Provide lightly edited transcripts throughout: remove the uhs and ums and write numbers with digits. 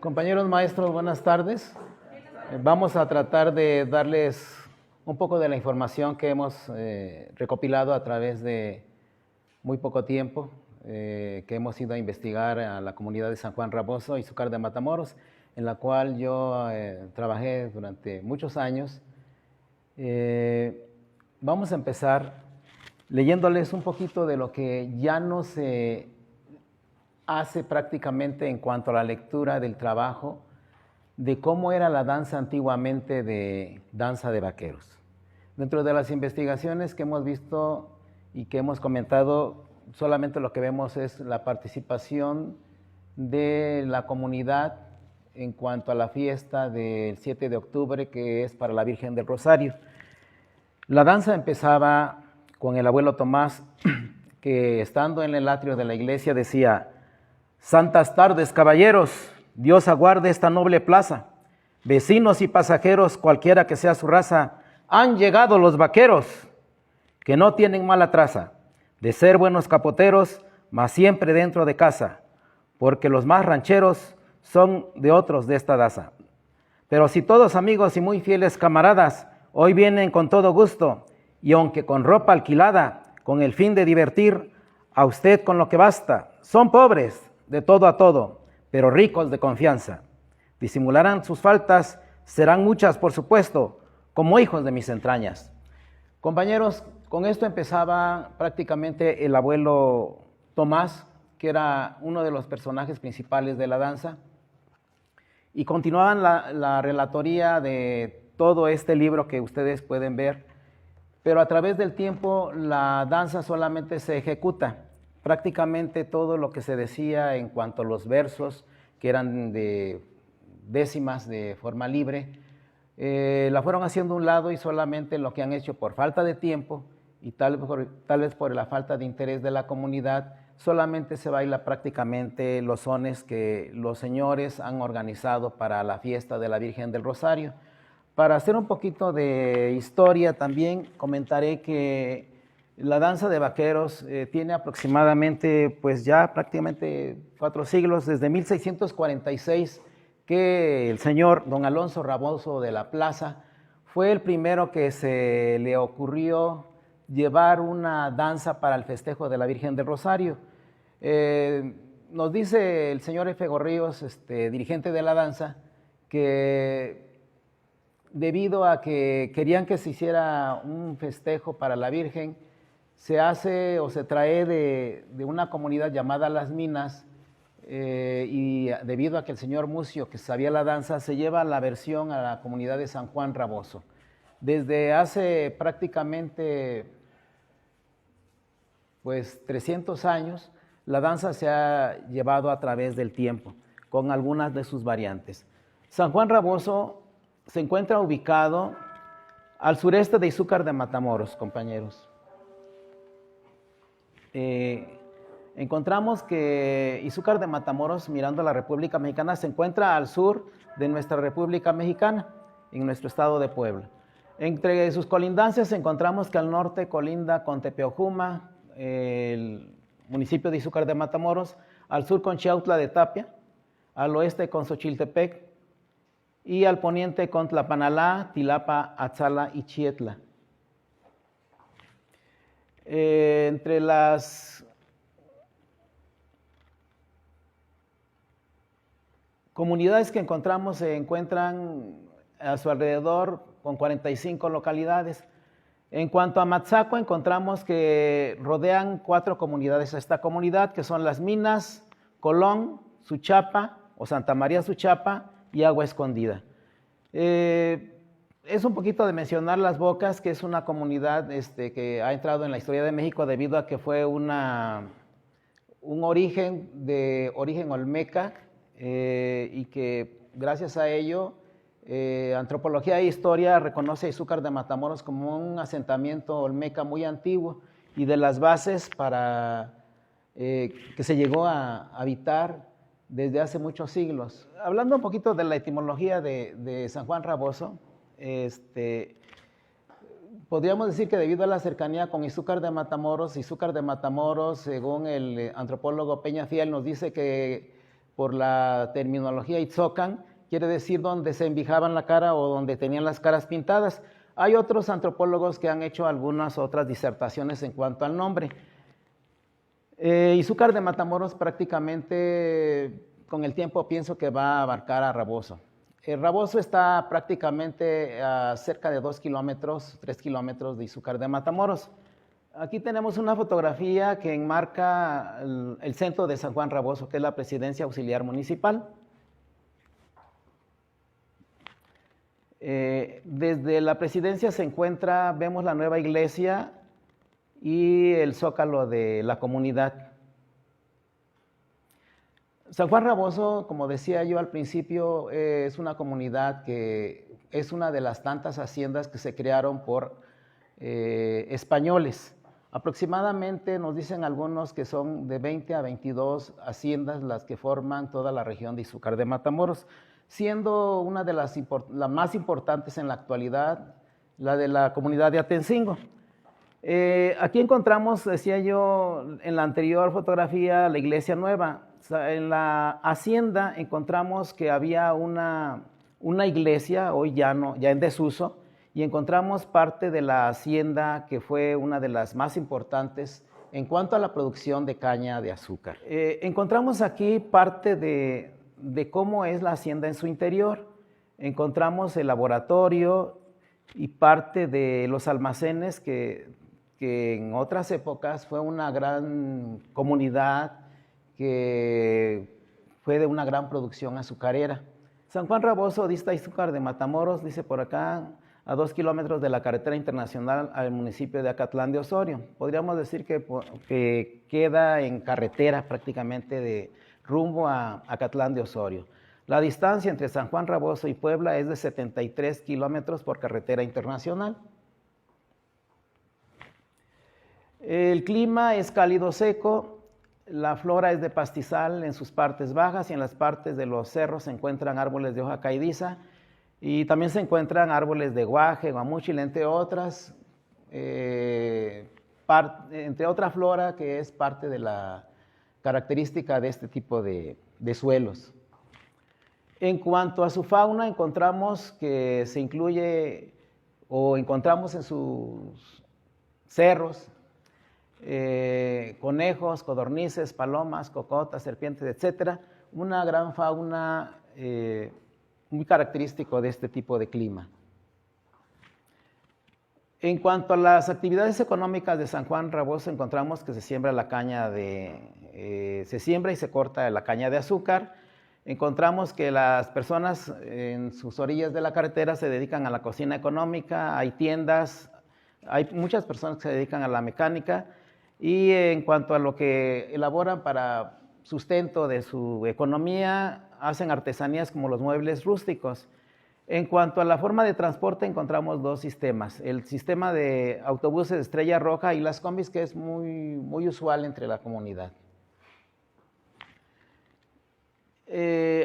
Compañeros maestros, buenas tardes. Vamos a tratar de darles un poco de la información que hemos recopilado a través de muy poco tiempo, que hemos ido a investigar a la comunidad de San Juan Raboso y Izúcar de Matamoros, en la cual yo trabajé durante muchos años. Vamos a empezar leyéndoles un poquito de lo que ya no se hace prácticamente en cuanto a la lectura del trabajo de cómo era la danza antiguamente de danza de vaqueros. Dentro de las investigaciones que hemos visto y que hemos comentado, solamente lo que vemos es la participación de la comunidad en cuanto a la fiesta del 7 de octubre, que es para la Virgen del Rosario. La danza empezaba con el abuelo Tomás, que estando en el atrio de la iglesia decía: «Santas tardes, caballeros, Dios aguarde esta noble plaza. Vecinos y pasajeros, cualquiera que sea su raza, han llegado los vaqueros, que no tienen mala traza, de ser buenos capoteros, mas siempre dentro de casa, porque los más rancheros son de otros de esta daza. Pero si todos amigos y muy fieles camaradas, hoy vienen con todo gusto, y aunque con ropa alquilada, con el fin de divertir a usted con lo que basta, son pobres de todo a todo, pero ricos de confianza. Disimularán sus faltas, serán muchas por supuesto, como hijos de mis entrañas». Compañeros, con esto empezaba prácticamente el abuelo Tomás, que era uno de los personajes principales de la danza, y continuaban la relatoría de todo este libro que ustedes pueden ver, pero a través del tiempo la danza solamente se ejecuta. Prácticamente todo lo que se decía en cuanto a los versos, que eran de décimas de forma libre, la fueron haciendo a un lado, y solamente lo que han hecho por falta de tiempo y tal vez por la falta de interés de la comunidad, solamente se baila prácticamente los sones que los señores han organizado para la fiesta de la Virgen del Rosario. Para hacer un poquito de historia también comentaré que la danza de vaqueros tiene aproximadamente, pues ya prácticamente 4 siglos, desde 1646, que el señor don Alonso Raboso de la Plaza fue el primero que se le ocurrió llevar una danza para el festejo de la Virgen del Rosario. Nos dice el señor F. Gorríos, dirigente de la danza, que debido a que querían que se hiciera un festejo para la Virgen, se hace o se trae de una comunidad llamada Las Minas, y debido a que el señor Mucio, que sabía la danza, se lleva la versión a la comunidad de San Juan Raboso. Desde hace prácticamente pues 300 años, la danza se ha llevado a través del tiempo, con algunas de sus variantes. San Juan Raboso se encuentra ubicado al sureste de Izúcar de Matamoros, compañeros. Encontramos que Izúcar de Matamoros, mirando la República Mexicana, se encuentra al sur de nuestra República Mexicana, en nuestro estado de Puebla. Entre sus colindancias encontramos que al norte colinda con Tepeojuma, el municipio de Izúcar de Matamoros, al sur con Chiautla de Tapia, al oeste con Xochiltepec, y al poniente con Tlapanalá, Tilapa, Atzala y Chietla. Entre las comunidades que encontramos se encuentran a su alrededor con 45 localidades. En cuanto a Matzaco, encontramos que rodean 4 comunidades a esta comunidad, que son Las Minas, Colón, Suchapa o Santa María Suchapa y Agua Escondida. Es un poquito de mencionar Las Bocas, que es una comunidad que ha entrado en la historia de México debido a que fue un origen olmeca, y que gracias a ello Antropología e Historia reconoce a Izúcar de Matamoros como un asentamiento olmeca muy antiguo y de las bases para que se llegó a habitar desde hace muchos siglos. Hablando un poquito de la etimología de San Juan Raboso, podríamos decir que debido a la cercanía con Izúcar de Matamoros, según el antropólogo Peña Fiel, nos dice que por la terminología Itzocan, quiere decir donde se envijaban la cara o donde tenían las caras pintadas. Hay otros antropólogos que han hecho algunas otras disertaciones en cuanto al nombre. Izúcar de Matamoros prácticamente con el tiempo pienso que va a abarcar a Raboso. Raboso está prácticamente a cerca de 2 kilómetros, 3 kilómetros de Izúcar de Matamoros. Aquí tenemos una fotografía que enmarca el centro de San Juan Raboso, que es la Presidencia Auxiliar Municipal. Desde la presidencia se encuentra, vemos la nueva iglesia y el zócalo de la comunidad. San Juan Raboso, como decía yo al principio, es una comunidad que es una de las tantas haciendas que se crearon por españoles. Aproximadamente nos dicen algunos que son de 20 a 22 haciendas las que forman toda la región de Izúcar de Matamoros, siendo una de las más importantes en la actualidad la de la comunidad de Atencingo. Aquí encontramos, decía yo en la anterior fotografía, la iglesia nueva. En la hacienda encontramos que había una iglesia, hoy ya en desuso, y encontramos parte de la hacienda que fue una de las más importantes en cuanto a la producción de caña de azúcar. Encontramos aquí parte de cómo es la hacienda en su interior. Encontramos el laboratorio y parte de los almacenes que en otras épocas fue una gran comunidad que fue de una gran producción azucarera. San Juan Raboso dista Izúcar de Matamoros, dice por acá, a 2 kilómetros de la carretera internacional al municipio de Acatlán de Osorio. Podríamos decir que queda en carretera prácticamente de rumbo a Acatlán de Osorio. La distancia entre San Juan Raboso y Puebla es de 73 kilómetros por carretera internacional. El clima es cálido seco, la flora es de pastizal en sus partes bajas y en las partes de los cerros se encuentran árboles de hoja caídiza y también se encuentran árboles de guaje, guamúchil, entre otras, entre otra flora que es parte de la característica de este tipo de suelos. En cuanto a su fauna, encontramos que se incluye o encontramos en sus cerros conejos, codornices, palomas, cocotas, serpientes, etcétera, una gran fauna muy característico de este tipo de clima. En cuanto a las actividades económicas de San Juan Raboso, encontramos que se siembra la caña se siembra y se corta la caña de azúcar. Encontramos que las personas en sus orillas de la carretera se dedican a la cocina económica, hay tiendas, hay muchas personas que se dedican a la mecánica. Y en cuanto a lo que elaboran para sustento de su economía, hacen artesanías como los muebles rústicos. En cuanto a la forma de transporte, encontramos dos sistemas. El sistema de autobuses Estrella Roja y las combis, que es muy usual entre la comunidad.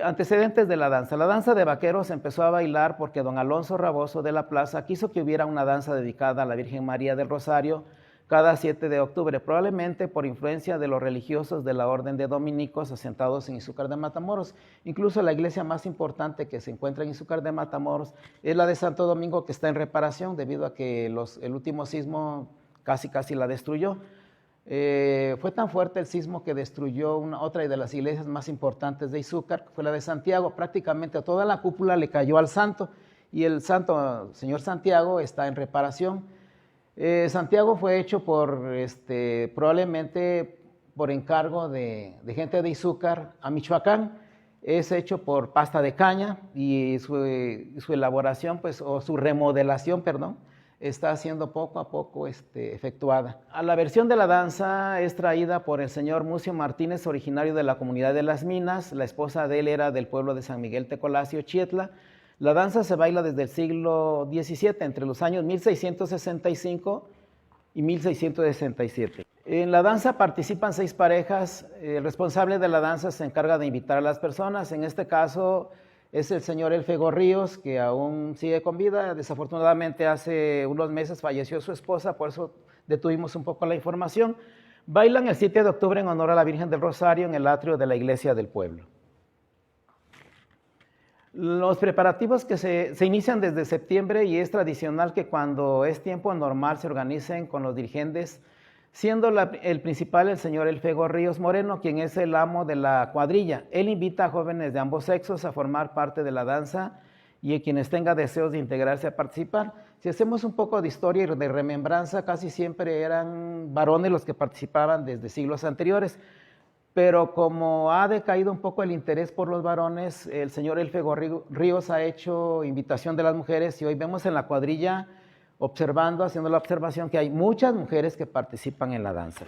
Antecedentes de la danza. La danza de vaqueros empezó a bailar porque don Alonso Raboso de la Plaza quiso que hubiera una danza dedicada a la Virgen María del Rosario cada 7 de octubre, probablemente por influencia de los religiosos de la Orden de Dominicos asentados en Izúcar de Matamoros. Incluso la iglesia más importante que se encuentra en Izúcar de Matamoros es la de Santo Domingo, que está en reparación debido a que el último sismo casi la destruyó. Fue tan fuerte el sismo que destruyó otra de las iglesias más importantes de Izúcar, que fue la de Santiago. Prácticamente toda la cúpula le cayó al santo y el santo, señor Santiago, está en reparación. Santiago fue hecho probablemente por encargo de gente de Izúcar a Michoacán. Es hecho por pasta de caña y su elaboración, pues, o su remodelación, perdón, está siendo poco a poco efectuada. A la versión de la danza es traída por el señor Mucio Martínez, originario de la comunidad de Las Minas. La esposa de él era del pueblo de San Miguel Tecolasio, Chietla. La danza se baila desde el siglo XVII, entre los años 1665 y 1667. En la danza participan 6 parejas. El responsable de la danza se encarga de invitar a las personas. En este caso, es el señor Elfego Ríos, que aún sigue con vida. Desafortunadamente hace unos meses falleció su esposa, por eso detuvimos un poco la información. Bailan el 7 de octubre en honor a la Virgen del Rosario en el atrio de la iglesia del pueblo. Los preparativos que se inician desde septiembre, y es tradicional que cuando es tiempo normal se organicen con los dirigentes, siendo el principal el señor Elfego Ríos Moreno, quien es el amo de la cuadrilla. Él invita a jóvenes de ambos sexos a formar parte de la danza y a quienes tengan deseos de integrarse a participar. Si hacemos un poco de historia y de remembranza, casi siempre eran varones los que participaban desde siglos anteriores. Pero como ha decaído un poco el interés por los varones, el señor Elfego Ríos ha hecho invitación de las mujeres y hoy vemos en la cuadrilla haciendo la observación que hay muchas mujeres que participan en la danza.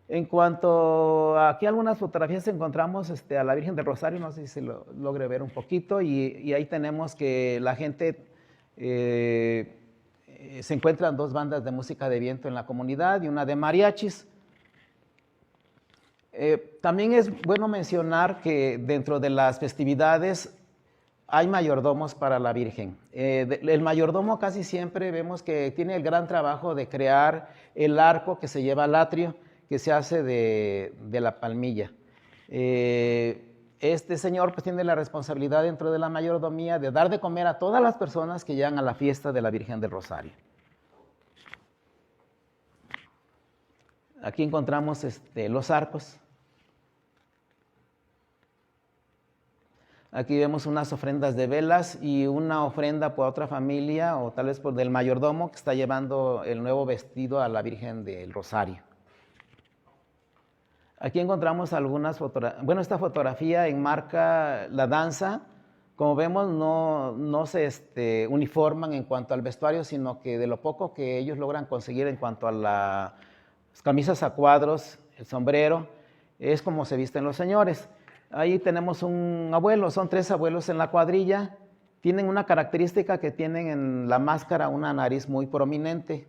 En cuanto a aquí algunas fotografías encontramos a la Virgen del Rosario, no sé si se lo logre ver un poquito, y ahí tenemos que la gente, se encuentran dos bandas de música de viento en la comunidad y una de mariachis. También es bueno mencionar que dentro de las festividades hay mayordomos para la Virgen. El mayordomo casi siempre vemos que tiene el gran trabajo de crear el arco que se lleva al atrio, que se hace de la palmilla. Este señor pues tiene la responsabilidad dentro de la mayordomía de dar de comer a todas las personas que llegan a la fiesta de la Virgen del Rosario. Aquí encontramos los arcos. Aquí vemos unas ofrendas de velas y una ofrenda por otra familia o tal vez por del mayordomo que está llevando el nuevo vestido a la Virgen del Rosario. Aquí encontramos algunas fotografías. Bueno, esta fotografía enmarca la danza. Como vemos, no se uniforman en cuanto al vestuario, sino que de lo poco que ellos logran conseguir en cuanto a las camisas a cuadros, el sombrero, es como se visten los señores. Ahí tenemos un abuelo, son 3 abuelos en la cuadrilla. Tienen una característica que tienen en la máscara una nariz muy prominente.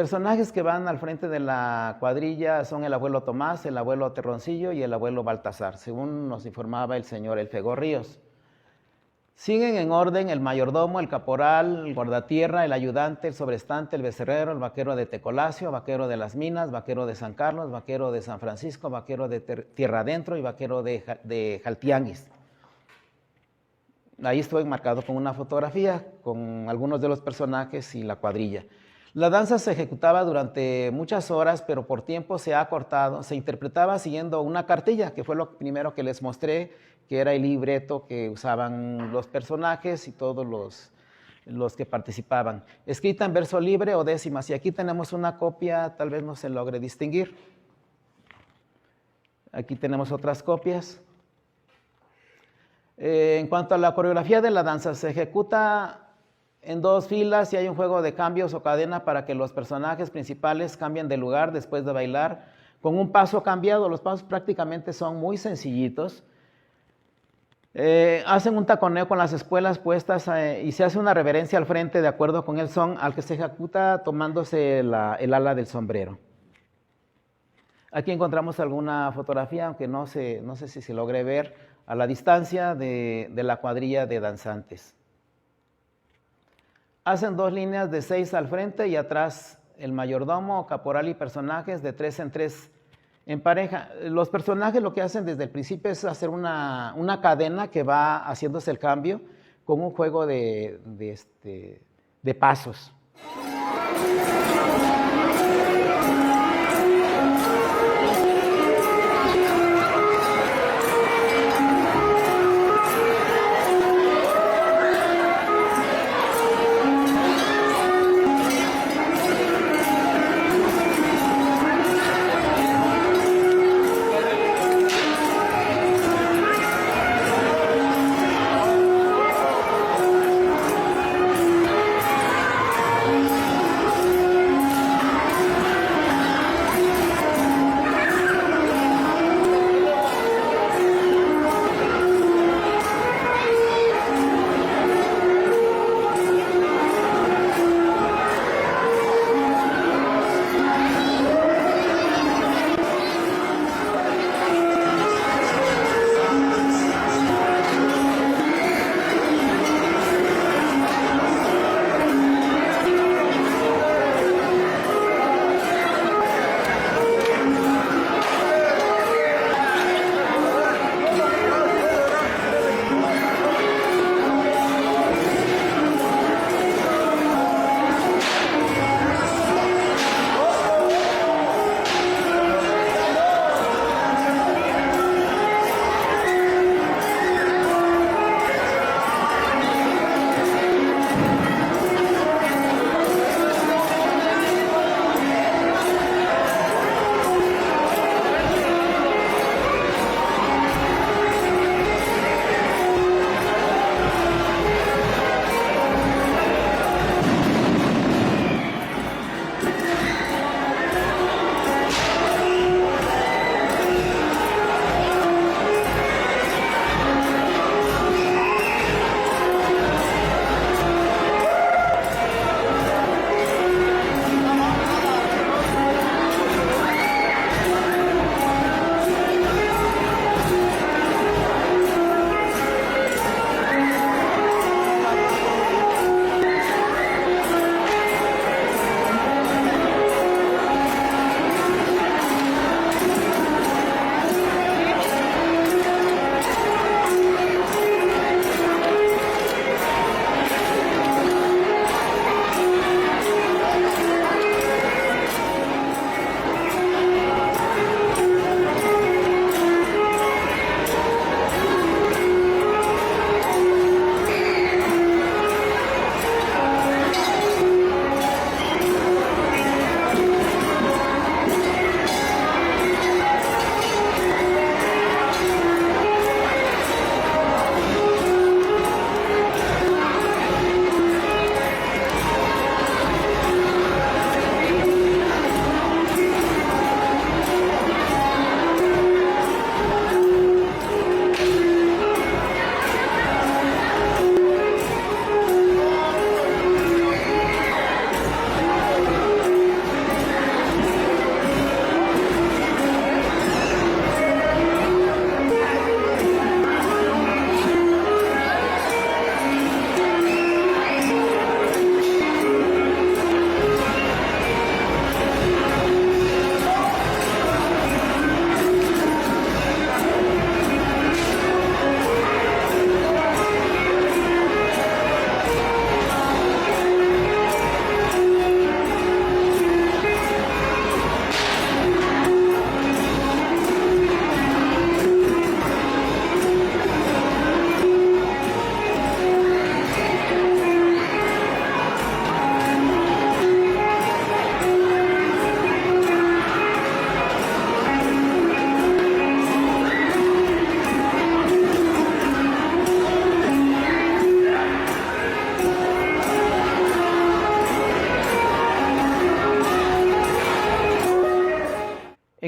personajes que van al frente de la cuadrilla son el abuelo Tomás, el abuelo Terroncillo y el abuelo Baltasar, según nos informaba el señor Elfego Ríos. Siguen en orden el mayordomo, el caporal, el guardatierra, el ayudante, el sobrestante, el becerrero, el vaquero de Tecolasio, vaquero de las Minas, vaquero de San Carlos, vaquero de San Francisco, vaquero de Tierra Adentro y vaquero de Jaltianguis. Ahí estoy marcado con una fotografía con algunos de los personajes y la cuadrilla. La danza se ejecutaba durante muchas horas, pero por tiempo se ha cortado. Se interpretaba siguiendo una cartilla, que fue lo primero que les mostré, que era el libreto que usaban los personajes y todos los que participaban. Escrita en verso libre o décimas, y aquí tenemos una copia, tal vez no se logre distinguir. Aquí tenemos otras copias. En cuanto a la coreografía de la danza, se ejecuta en 2 filas y hay un juego de cambios o cadena para que los personajes principales cambien de lugar después de bailar con un paso cambiado. Los pasos prácticamente son muy sencillitos. Hacen un taconeo con las espuelas puestas y se hace una reverencia al frente de acuerdo con el son al que se ejecuta tomándose el ala del sombrero. Aquí encontramos alguna fotografía, aunque no sé si se logre ver a la distancia de la cuadrilla de danzantes. Hacen 2 líneas de 6 al frente y atrás el mayordomo, caporal y personajes de 3 en 3 en pareja. Los personajes lo que hacen desde el principio es hacer una cadena que va haciéndose el cambio con un juego de pasos.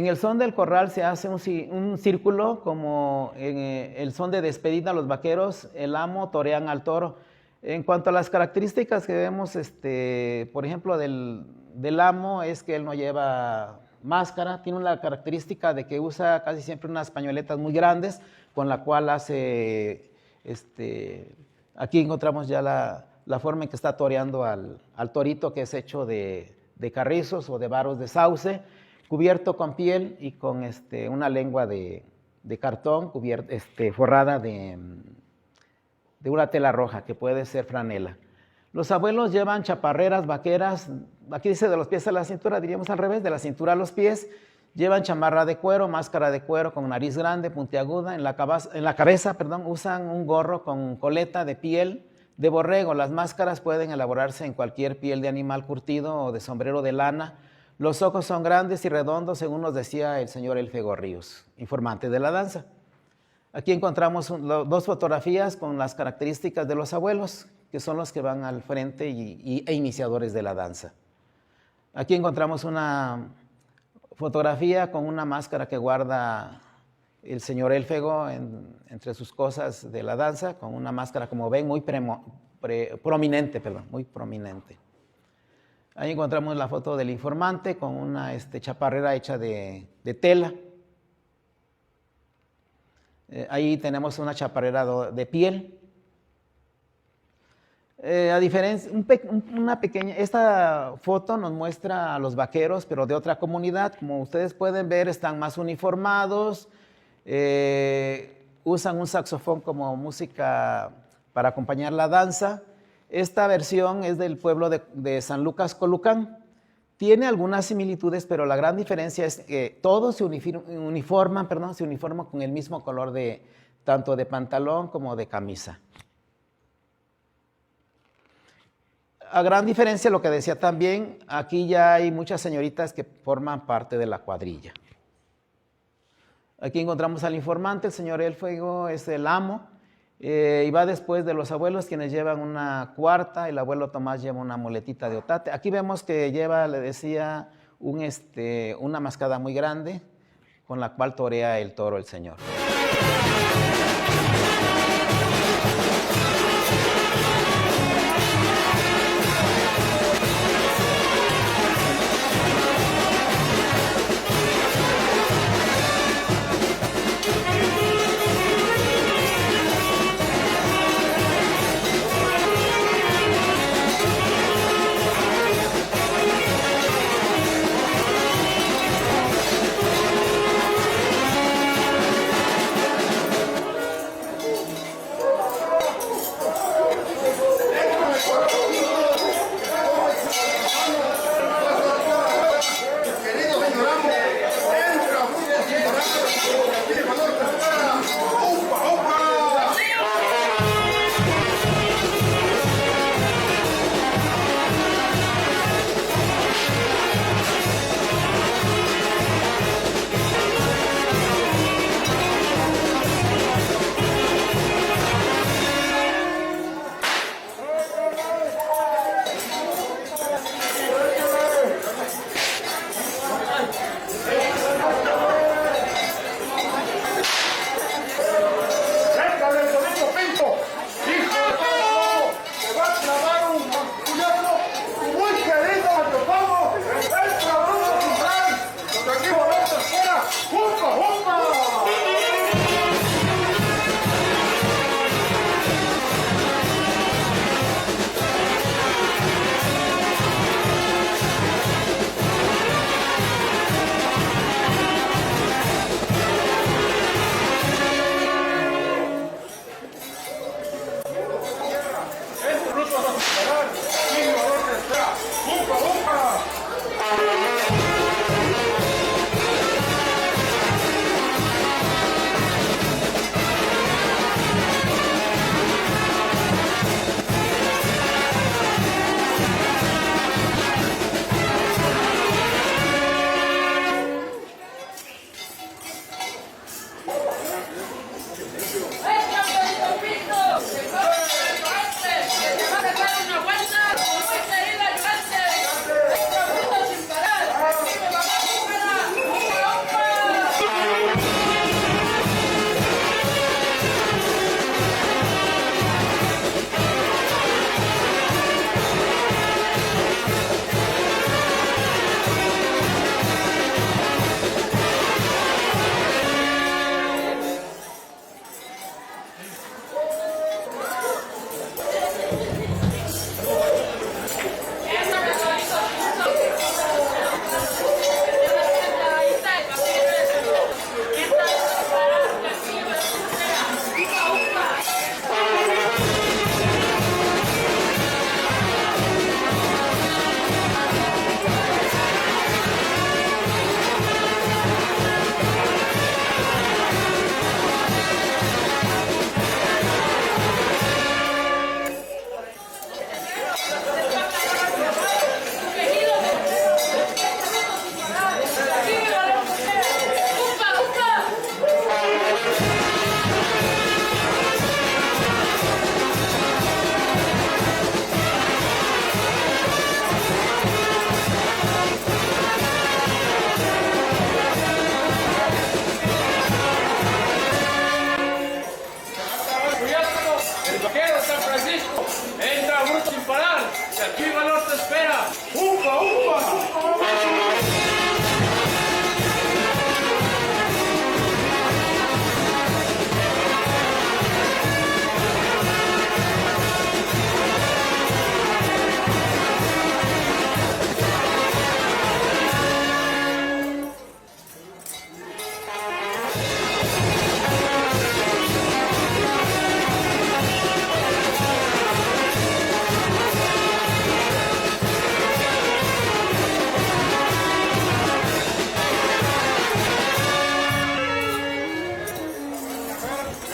En el son del corral se hace un círculo como en el son de despedida. Los vaqueros, el amo, torean al toro. En cuanto a las características que vemos, por ejemplo, del amo, es que él no lleva máscara. Tiene una característica de que usa casi siempre unas pañoletas muy grandes, con la cual hace, aquí encontramos ya la forma en que está toreando al torito, que es hecho de carrizos o de varos de sauce, cubierto con piel y con una lengua de cartón forrada de una tela roja, que puede ser franela. Los abuelos llevan chaparreras vaqueras, aquí dice de los pies a la cintura, diríamos al revés, de la cintura a los pies. Llevan chamarra de cuero, máscara de cuero con nariz grande, puntiaguda. En la cabeza, usan un gorro con coleta de piel de borrego. Las máscaras pueden elaborarse en cualquier piel de animal curtido o de sombrero de lana. Los ojos son grandes y redondos, según nos decía el señor Elfego Ríos, informante de la danza. Aquí encontramos dos fotografías con las características de los abuelos, que son los que van al frente e iniciadores de la danza. Aquí encontramos una fotografía con una máscara que guarda el señor Elfego entre sus cosas de la danza, con una máscara, como ven, muy prominente. Ahí encontramos la foto del informante con una chaparrera hecha de tela. Ahí tenemos una chaparrera de piel. A diferencia, esta foto nos muestra a los vaqueros, pero de otra comunidad. Como ustedes pueden ver, están más uniformados, usan un saxofón como música para acompañar la danza. Esta versión es del pueblo de San Lucas, Colucán. Tiene algunas similitudes, pero la gran diferencia es que todos se uniforman con el mismo color tanto de pantalón como de camisa. A gran diferencia, lo que decía también, aquí ya hay muchas señoritas que forman parte de la cuadrilla. Aquí encontramos al informante, el señor Elfego es el amo, y va después de los abuelos, quienes llevan una cuarta. El abuelo Tomás lleva una muletita de otate. Aquí vemos que lleva, le decía, una mascada muy grande, con la cual torea el toro el señor.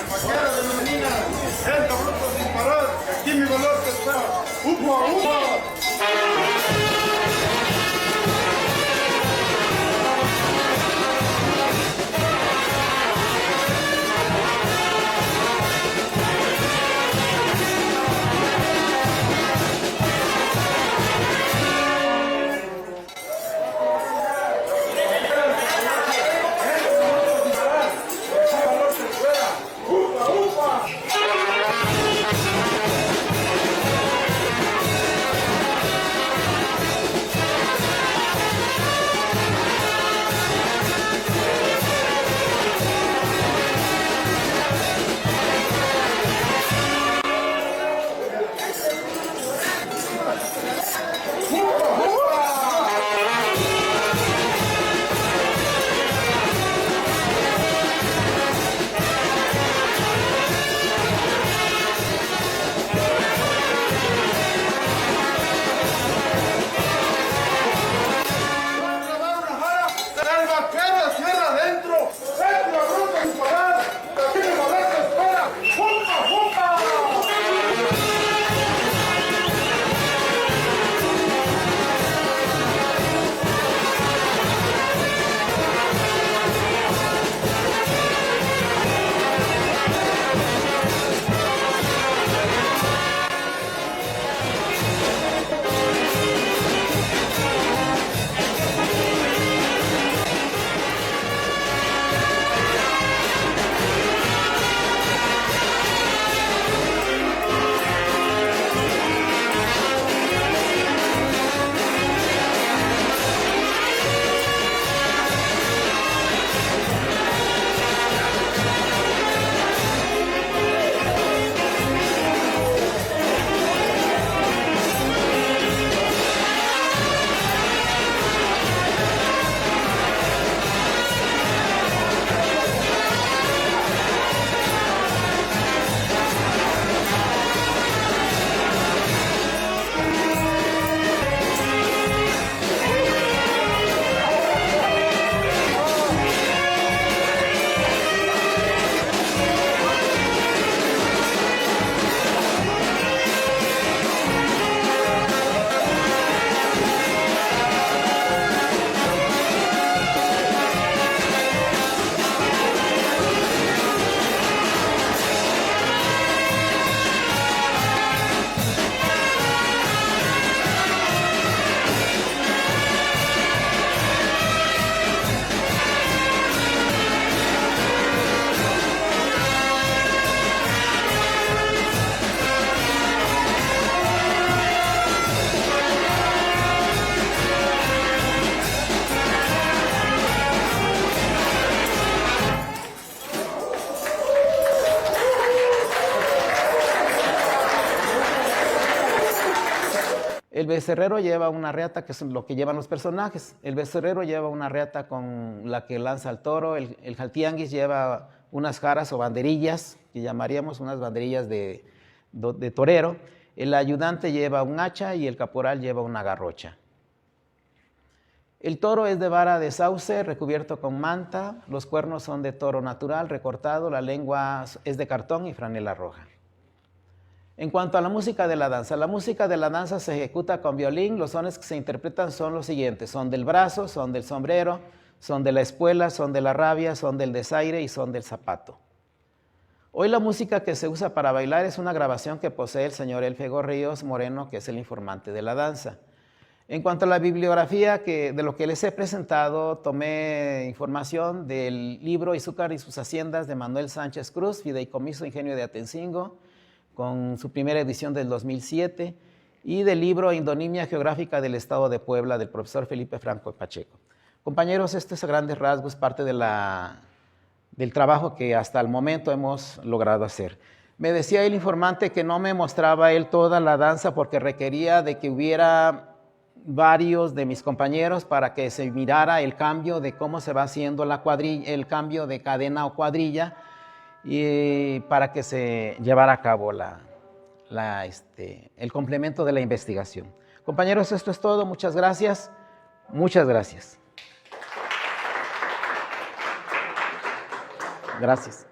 Vaquero de la menina, entra bruto sin parar, aquí mi valor te espera. ¡Upa, upa! El becerrero lleva una reata, que es lo que llevan los personajes. El becerrero lleva una reata con la que lanza al toro. El jaltianguis lleva unas jaras o banderillas, que llamaríamos unas banderillas de torero. El ayudante lleva un hacha y el caporal lleva una garrocha. El toro es de vara de sauce, recubierto con manta. Los cuernos son de toro natural, recortado. La lengua es de cartón y franela roja. En cuanto a la música de la danza se ejecuta con violín. Los sones que se interpretan son los siguientes: son del brazo, son del sombrero, son de la espuela, son de la rabia, son del desaire y son del zapato. Hoy la música que se usa para bailar es una grabación que posee el señor Elfego Ríos Moreno, que es el informante de la danza. En cuanto a la bibliografía de lo que les he presentado, tomé información del libro Izúcar y sus haciendas de Manuel Sánchez Cruz, Fideicomiso Ingenio de Atencingo, con su primera edición del 2007, y del libro Indonimia Geográfica del Estado de Puebla, del profesor Felipe Franco Pacheco. Compañeros, esto es a grandes rasgos parte del trabajo que hasta el momento hemos logrado hacer. Me decía el informante que no me mostraba él toda la danza porque requería de que hubiera varios de mis compañeros para que se mirara el cambio de cómo se va haciendo la cuadrilla, el cambio de cadena o cuadrilla, y para que se llevara a cabo el complemento de la investigación. Compañeros, esto es todo. Muchas gracias. Muchas gracias. Gracias.